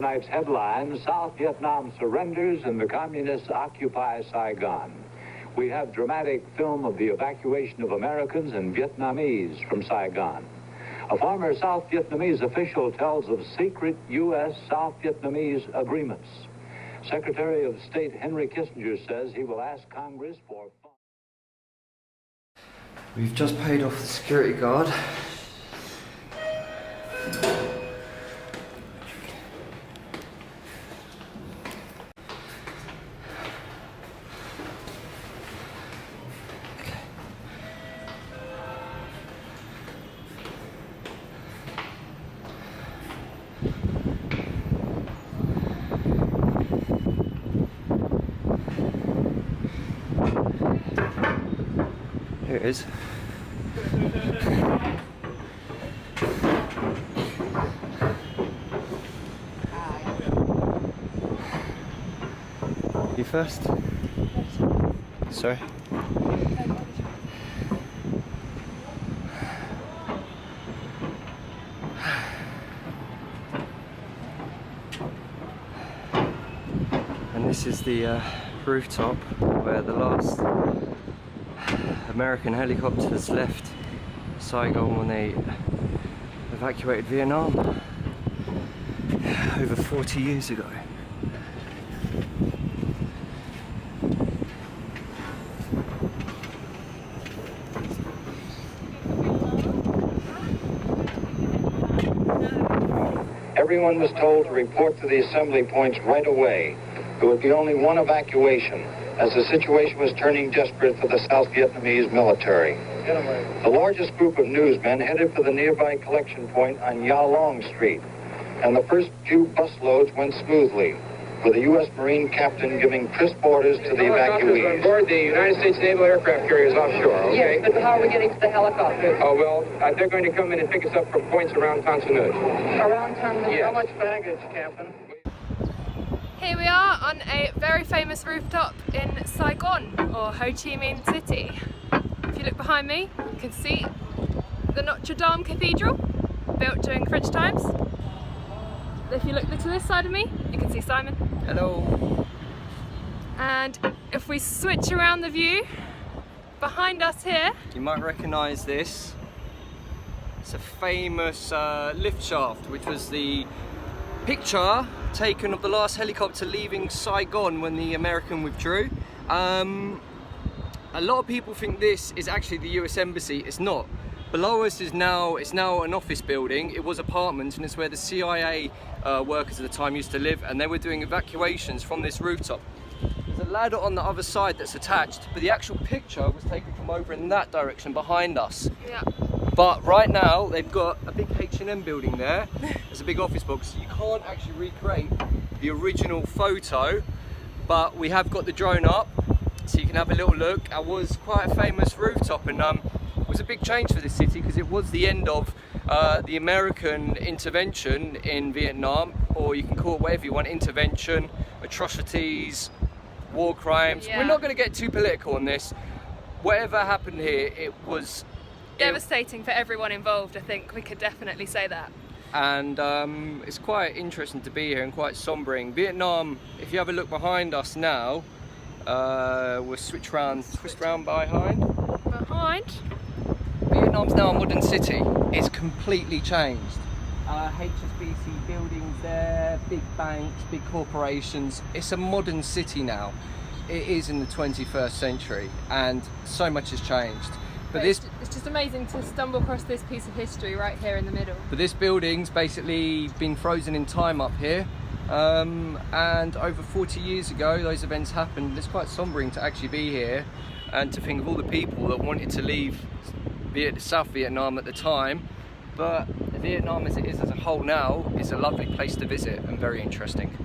Tonight's headline, South Vietnam surrenders and the communists occupy Saigon. We have dramatic film of the evacuation of Americans and Vietnamese from Saigon. A former South Vietnamese official tells of secret U.S.-South Vietnamese agreements. Secretary of State Henry Kissinger says he will ask Congress for... We've just paid off the security guard. Here it is. You first? Sorry. And this is the rooftop where the last American helicopters left Saigon when they evacuated Vietnam over 40 years ago. Everyone was told to report to the assembly points right away. There would be only one evacuation, as the situation was turning desperate for the South Vietnamese military. The largest group of newsmen headed for the nearby collection point on Gia Long Street, and the first few busloads went smoothly, with a U.S. Marine captain giving crisp orders to the evacuees. On board the United States Naval aircraft carriers offshore, okay? Yes, but how are we getting to the helicopter? Oh, well, they're going to come in and pick us up from points around Tan Son Nhut. Around Tan. Yes. How much baggage, Captain? Here we are on a very famous rooftop in Saigon, or Ho Chi Minh City. If you look behind me, you can see the Notre Dame Cathedral, built during French times. If you look to this side of me, you can see Simon. Hello. And if we switch around the view, behind us here, You might recognise this. It's a famous lift shaft, which was the picture taken of the last helicopter leaving Saigon when the American withdrew. A lot of people think this is actually the US Embassy. It's not. Below us is now an office building. It was apartments, and it's where the CIA workers at the time used to live, and they were doing evacuations from this rooftop. There's a ladder on the other side that's attached, but the actual picture was taken from over in that direction behind us. yeah, But right now they've got a big H&M building there. There's a big office box. You can't actually recreate the original photo, but we have got the drone up so you can have a little look. It was quite a famous rooftop, and it was a big change for this city because it was the end of the American intervention in Vietnam, or you can call it whatever you want, intervention, atrocities, war crimes. Yeah. We're not going to get too political on this. Whatever happened here, it was devastating for everyone involved. I think we could definitely say that. and it's quite interesting to be here and quite sombering. Vietnam, if you have a look behind us now, we'll twist round behind. Vietnam's now a modern city. It's completely changed. HSBC buildings there, big banks, big corporations. It's a modern city now. It is in the 21st century, and so much has changed. But it's just amazing to stumble across this piece of history right here in the middle. But this building's basically been frozen in time up here, and over 40 years ago those events happened. It's quite sombering to actually be here and to think of all the people that wanted to leave South Vietnam at the time. But Vietnam as it is as a whole now is a lovely place to visit and very interesting.